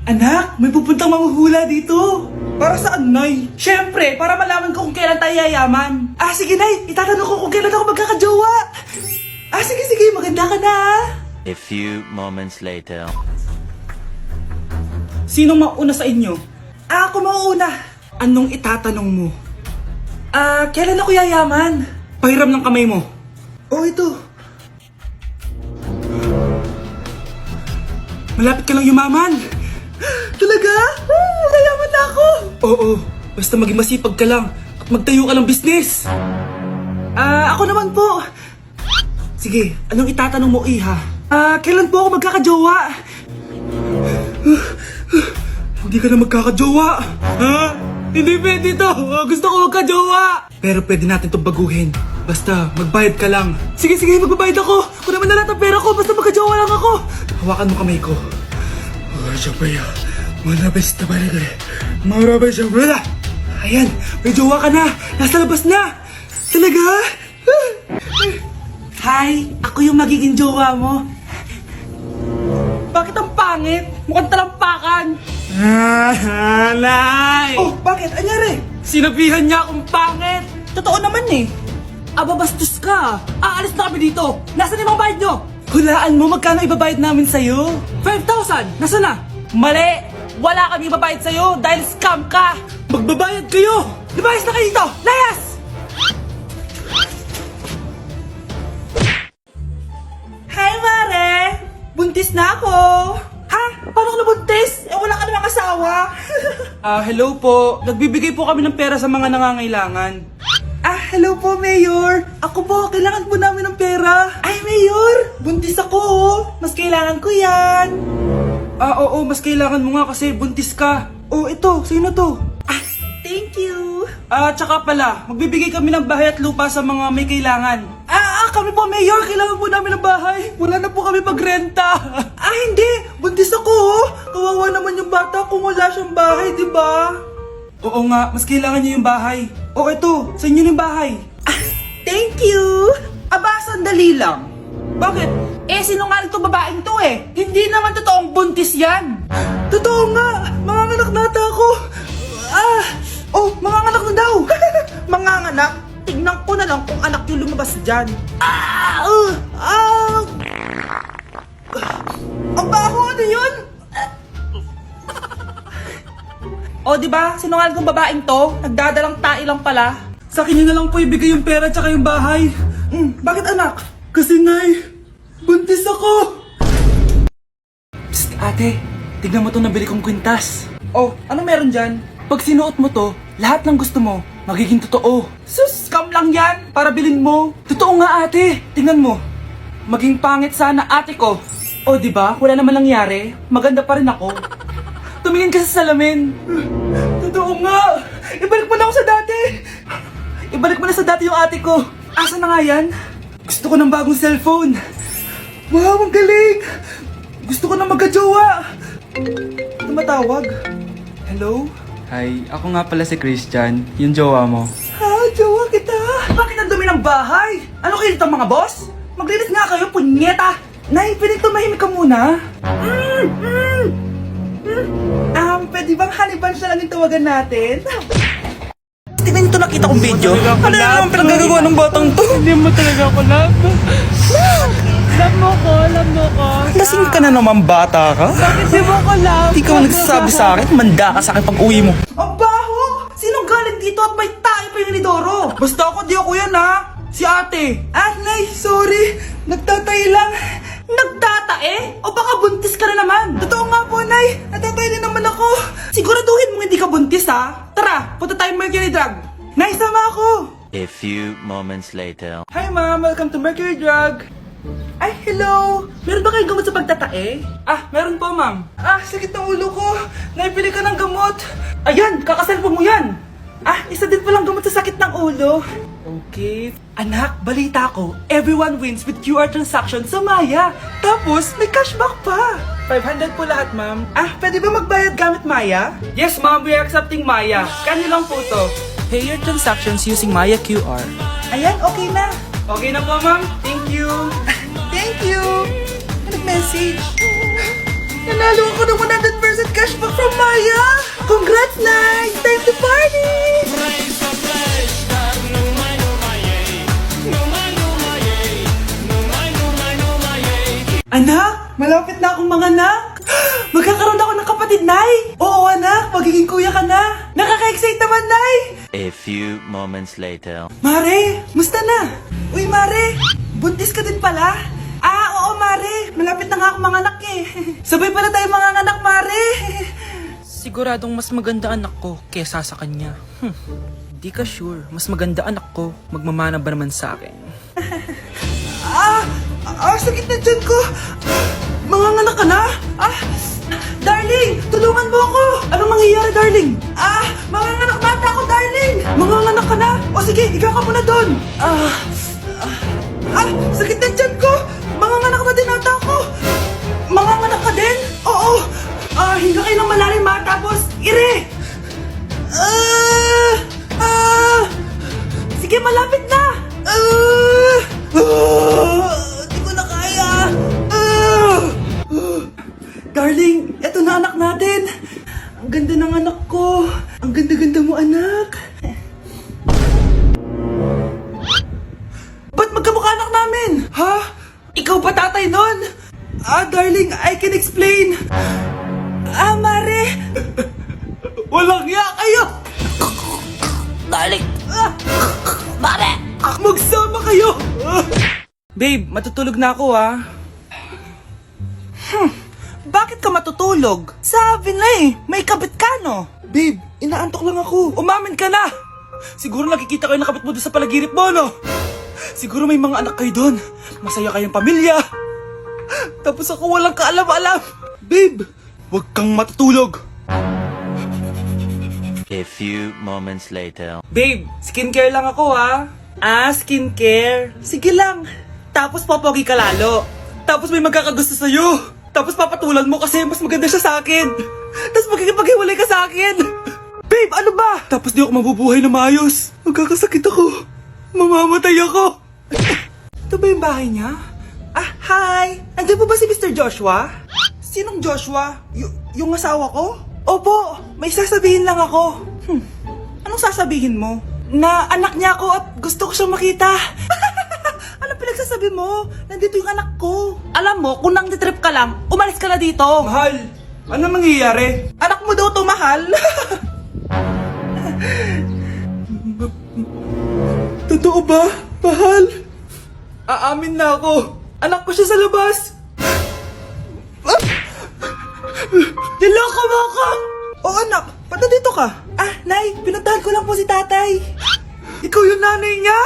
Anak, may pupuntang manghuhula dito. Para saan, Nay? Siyempre, para malaman ko kung kailan tayo yayaman. Sige, Nay. Itatanong ko kung kailan ako magkakajowa. Sige. Maganda ka na, A few moments later. Sinong mauna sa inyo? Ako mauna. Anong itatanong mo? Kailan ako yayaman? Pahiram ng kamay mo. Ito. Malapit ka lang yumaman. Talaga? Yayaman na ako. Oo, basta maging masipag ka lang at magtayo ka ng business. Ako naman po. Sige, anong itatanong mo, Iha? Kailan po ako magkakajowa? Hindi ka na magkakajowa. Hindi pwede to. Gusto ko magkajowa. Pero pwede natin itong baguhin. Basta, magbayad ka lang. Sige, magbabayad ako. Kung naman na lahat ang pera ko, basta magkajowa lang ako. Hawakan mo kamay ko. Ayan, may jowa ka na. Nasa labas na. Talaga? Hi, ako yung magiging jowa mo. Bakit ang pangit? Mukhang talampakan. Nay! Bakit? Anyari? Sinabihan niya akong pangit. Totoo naman eh. Bastos ka. Aalis na kami dito. Nasaan yung mga bayad nyo? Hulaan mo magkano ibabayad namin sa'yo. 5,000! Nasaan na? Mali! Wala kami ibabayad sa'yo dahil scam ka! Magbabayad kayo! Lumayas na kayo dito! Layas! Hi, Mare! Buntis na ako! Ha? Paano ka nabuntis? Wala ka namang asawa! Hello po. Nagbibigay po kami ng pera sa mga nangangailangan. Hello po, Mayor. Ako po, kailangan po namin ng pera. Ay, Mayor! Buntis ako, oh. Mas kailangan ko yan. Oo, mas kailangan mo nga kasi buntis ka. Ito, sino to? Thank you. Tsaka pala, magbibigay kami ng bahay at lupa sa mga may kailangan. Kami po, Mayor. Kailangan po namin ng bahay. Wala na po kami pagrenta. Hindi. Buntis ako, oh. Kawawa naman yung bata kung wala siyang bahay, di ba? Oo nga, mas kailangan niyo yung bahay. Ito, sa inyo yung bahay. Thank you. Sandali lang. Bakit? Sinungaling tong babaeng to eh. Hindi naman totoong buntis yan. Totoo nga. Manganganak nata ako. Manganganak na daw. Manganganak? Tignan ko na lang kung anak yung lumabas dyan. Ang baho, ano yun? Diba? Sinungaling kong babaeng to. Nagdadalang tae lang pala. Sa akin na lang po ibigay yung pera tsaka yung bahay. Bakit anak? Kasi Nay, buntis ako. Psst, ate. Tignan mo to nabili kong kwintas. Anong meron dyan? Pag sinuot mo to, lahat ng gusto mo, magiging totoo. Sus, scam lang yan. Para bilhin mo. Totoo nga ate. Tingnan mo. Maging pangit sana ate ko. Diba? Wala naman nangyari. Maganda pa rin ako. Tumingin ka sa salamin. Totoo nga. Ibalik mo na ako sa dati. Ibalik mo na sa dati yung ate ko. Asa na nga yan? Gusto ko ng bagong cellphone. Wow, ang galing. Gusto ko na magka-jowa. Tumatawag. Hello? Hi, ako nga pala si Christian, yung jowa mo. Jowa kita. Bakit ang dumi ng bahay? Ano kayo dito mga boss? Maglinis nga kayo, punyeta. Nay, pwede tumahimik ka muna? Pwede bang honey bunch na lang yung tawagan natin? Tingnan nito nakita kong video. Ano na naman pinagagawa ng batang to? Hindi mo talaga ako love. Love mo ko. Lasing ka na naman bata ka? Bakit di mo ko love? Hindi ka nagsasabi sa akin, manda ka sa akin pag uwi mo. Ang baho! Sinong galing dito at may tayo pa yung inidoro? Basta ako, di ako yan ha! Si ate! Nay, sorry! Nagtatay lang! Nagtatae? O baka buntis ka na naman? Totoo nga po, Nay! Natatay din naman ako! Siguraduhin mo hindi ka buntis ha! Tara, punta tayong Mercury Drug! Nay, sama ako! A few moments later. Hi ma'am! Welcome to Mercury Drug! Ay, hello! Meron ba kayong gamot sa pagtatae? Meron po, ma'am. Sakit ng ulo ko. Naipili ka ng gamot. Ayan, kakaselfon mo yan. Isa din palang gamot sa sakit ng ulo. Okay. Anak, balita ko, everyone wins with QR transaction sa Maya. Tapos, may cashback pa. 500 po lahat, ma'am. Pwede ba magbayad gamit Maya? Yes, ma'am. We are accepting Maya. Kano lang po to? Pay your transactions using Maya QR. Ayan, okay na. Okay na po, ma'am. Thank you. Thank you. Nag-message. Nanalo ako ng 100% cashback. magiging kuya ka na. Nakaka-excite naman, Nay. A few moments later. Mare, musta na? Uy, Mare, buntis ka din pala? Oo, Mare. Malapit na nga ako manganak eh. Sabay pala tayo manganak, Mare. Siguradong mas maganda anak ko kesa sa kanya. Di ka sure. Mas maganda anak ko. Magmamana ba naman sa akin? Sakit na dyan ko. Manganganak ka na? Darling, tulungan mo ako. Anong mangyayari, darling? Manganganak bata ako, darling. Manganganak ka na? O sige, ikaw ka muna doon. Sakit na dyan ko. Manganganak na din ata ako. Manganganak ka din? Oo. Hinga kayo ng malalim ha, tapos ire. Sige, malapit na. Di ko na kaya. Darling, eto na anak natin. Ang ganda ng anak ko. Ang ganda-ganda mo, anak. Ba't magkamukha anak namin? Ha? Ikaw ba tatay nun? Darling, I can explain. Mare. Walang hiya kayo. Darling! Mare! Magsama kayo. Babe, matutulog na ako Bakit ka matutulog? Sabi na may kabit ka no? Babe, inaantok lang ako. Umamin ka na! Siguro nakikita ko yung nakabit mo doon sa palaginip mo, no? Siguro may mga anak kayo doon. Masaya kayong pamilya. Tapos ako walang kaalam-alam. Babe, huwag kang matutulog. A few moments later. Babe, skincare lang ako skincare. Sige lang. Tapos popogi ka lalo. Tapos may magkakagusto sa'yo. Tapos papatulan mo kasi mas maganda siya sa akin. Tapos magkikipaghiwalay ka sa akin. Babe, ano ba? Tapos di ako mabubuhay na maayos. Magkakasakit ako. Mamamatay ako. Ito ba yung bahay niya? Hi! Nandiyan po ba si Mr. Joshua? Sinong Joshua? Yung asawa ko? Opo, may sasabihin lang ako. Anong sasabihin mo? Na anak niya ako at gusto ko siyang makita. Anong pinagsasabi mo? Nandito yung anak ko. Alam mo, kung nang-trip ka lang, umalis ka na dito. Mahal, ano mangyayari? Anak mo daw to, mahal. Totoo ba, mahal? Aamin na ako. Anak ko siya sa labas. Niloko mo ako! Oo anak, ba't nandito ka? Nay, pinuntahan ko lang po si tatay. Ikaw yung nanay niya?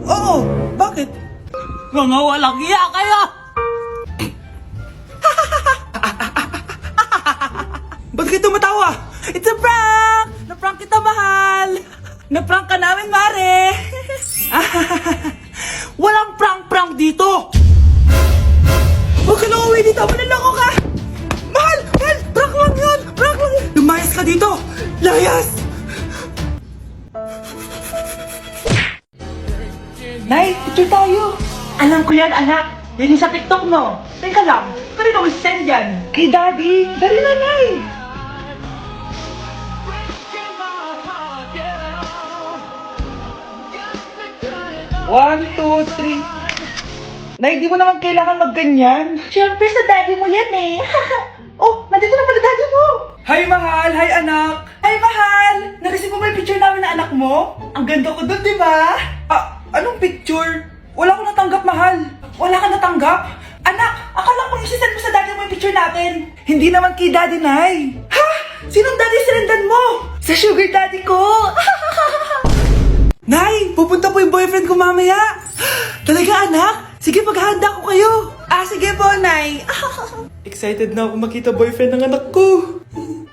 Oo, bakit? Mga walang iya kayo! Ba't kayo tumatawa? It's a prank! Na-prank kita, mahal! Na-prank ka namin, Mare! Walang prank-prank dito! Huwag ka lang uwi dito! Manaloko ka! Mahal! Mahal! Prank lang yun! Prank lang yun! Lumayas ka dito! Layas! Nay, picture tayo! Alam ko yan, anak! Yan yung sa TikTok, no? Teka lang, kanino mo send yan? Kay Daddy! Dali na, Nay! One, two, three. Nay, di mo naman kailangan magganyan. Siyempre sa daddy mo yan eh. Oh, nandito na pala daddy mo. Hi, mahal. Hi, anak. Hi, mahal. Nareceive mo ba yung picture namin na anak mo? Ang ganda ko dun, di ba? Anong picture? Wala ko natanggap, mahal. Wala ka natanggap? Anak, akala ko isisend mo sa daddy mo yung picture natin. Hindi naman kay daddy, Nay. Ha? Sinong daddy sinendan mo? Sa sugar daddy ko. Nay, pupunta po yung boyfriend ko mamaya. Talaga, anak? Sige, paghahanda ko kayo. Sige po, Nay. Excited na ako makita boyfriend ng anak ko.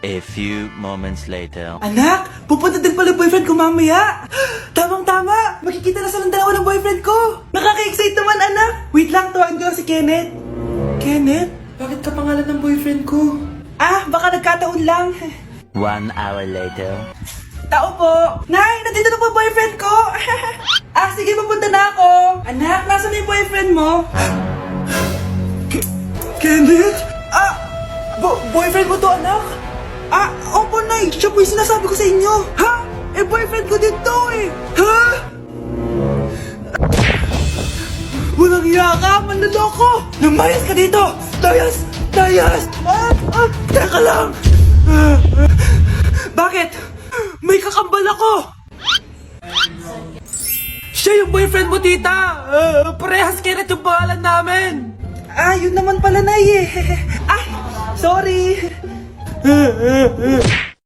A few moments later. Anak, pupunta din pala yung boyfriend ko mamaya. Tamang-tama, makikita na silang dalawa ng boyfriend ko. Nakaka-excite naman, anak. Wait lang, tawagin ko lang si Kenneth. Kenneth? Bakit ka pangalan ng boyfriend ko? Baka nagkataon lang. 1 hour later. Tao po. Nay, nandito na po boyfriend ko. Sige, pupunta na ako. Anak, nasa na yung boyfriend mo? Kenneth? Boyfriend mo to, anak? Opo, Nay. Siya po yung sinasabi ko sa inyo. Ha? Boyfriend ko din to eh. Ha? Walang hiya ka, manloloko. Lumayas ka dito. Layas! Layas! Teka lang. boyfriend mo, tita. Parehas Kenneth yung pangalan namin. Yun naman pala, Nay eh. Ay, sorry.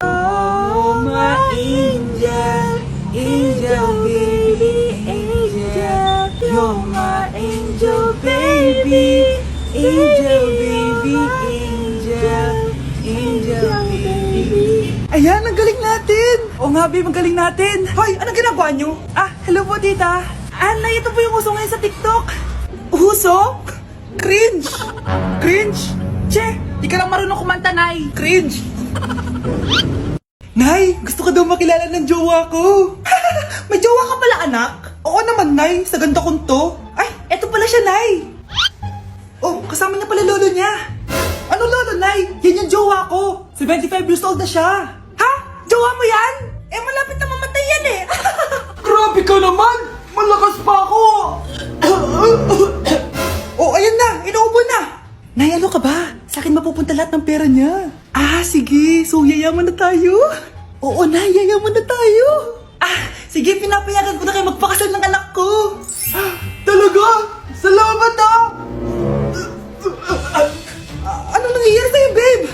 Oh, my angel, angel baby, angel. You're my angel baby, angel baby, angel, angel baby. Ayan, ang galing natin. Oo nga, babe, ang galing natin. Hoy, anong ginagawa nyo? Hello po, tita. Nay, ito po yung uso ngayon sa TikTok. Uso? Cringe. Cringe? Che, di ka lang marunong kumanta, Nay. Cringe. Nay, gusto ko daw makilala ng jowa ko. May jowa ka pala, anak? Oo naman, Nay. Sa ganda kong to. Ay, eto pala siya, Nay. Oh, kasama niya pala lolo niya. Ano lolo, Nay? Yan yung jowa ko. 75 years old na siya. Ha? Jowa mo yan? Malapit na mamatay yan eh. Grabe ka naman. Malakas pa ako. Oh, ayan na. Inuubo na. Nay, ano ka ba? Sa akin mapupunta lahat ng pera niya. Sige. So, yayaman na tayo? Oo, Nay. Yayaman na tayo. Sige. Pinapayagan ko na kayo magpakasal ng anak ko. Talaga? Salamat Ano nangyayari sa'yo, babe?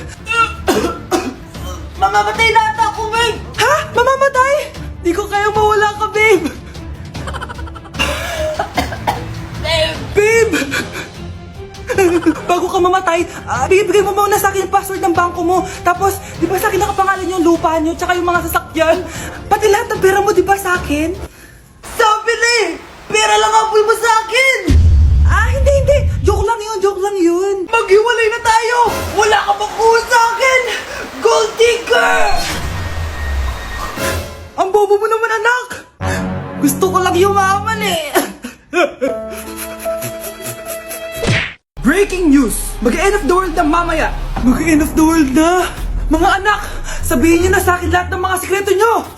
Mamamatay na ata ako, babe. Ha? Mamamatay? Di ko kaya mawala ka, babe. Babe! Bago ka mamatay, bigay mo muna sa akin yung password ng bangko mo. Tapos, di ba sa akin nakapangalan yung lupa nyo, tsaka yung mga sasakyan? Pati lahat ng pera mo, di ba sa akin? Sabi na eh! Pera lang ang mo sa akin! Hindi. Joke lang yun. Maghiwalay na tayo! Wala ka makuha sa akin! Gold digger! Ang bobo mo naman, anak! Gusto ko lang yumaman eh! Breaking news! Mag-end of the world na mamaya! Mag-end of the world na! Mga anak! Sabihin niyo na sa akin lahat ng mga sikreto niyo!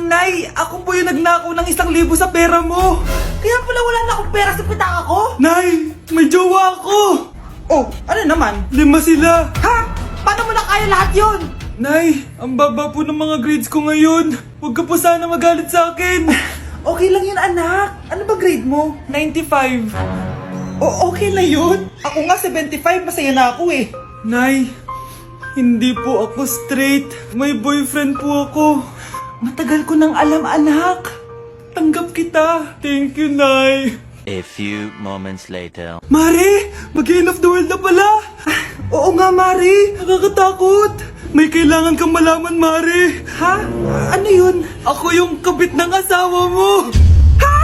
Nay, ako po yung nagnakaw ng 1,000 sa pera mo! Kaya pala wala na akong pera sa pitaka ko? Nay, may jowa ako! Oh, ano naman? 5 sila! Ha? Paano mo na kaya lahat yun? Nay, ang baba po ng mga grades ko ngayon. Huwag ka po sana magalit sa akin. Okay lang yun, anak. Ano ba grade mo? 95. Okay na yun. Ako nga 75, masaya na ako eh. Nay, hindi po ako straight. May boyfriend po ako. Matagal ko nang alam, anak. Tanggap kita. Thank you, Nay. A few moments later. Mare, mag-end of the world na pala. Oo nga, Mare. Nakakatakot. May kailangan kang malaman, Mare. Ha? Ano yun? Ako yung kabit ng asawa mo. Ha?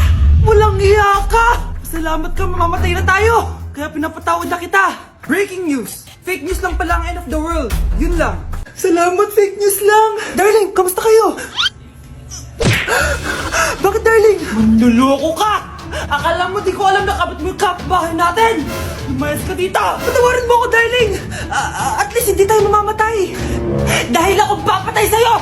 Walang iya ka. Salamat ka, mamamatay na tayo. Kaya pinapatawad na kita. Breaking news. Fake news lang pala ang end of the world. Yun lang. Salamat, fake news lang. Darling, kamusta kayo? Bakit, darling? Manluloko ka! Akala mo di ko alam na kapit mo yung kapbahay natin! Lumayas ka dito! Patawarin mo ako, darling! At least hindi tayo mamamatay! Dahil ako papatay sa'yo!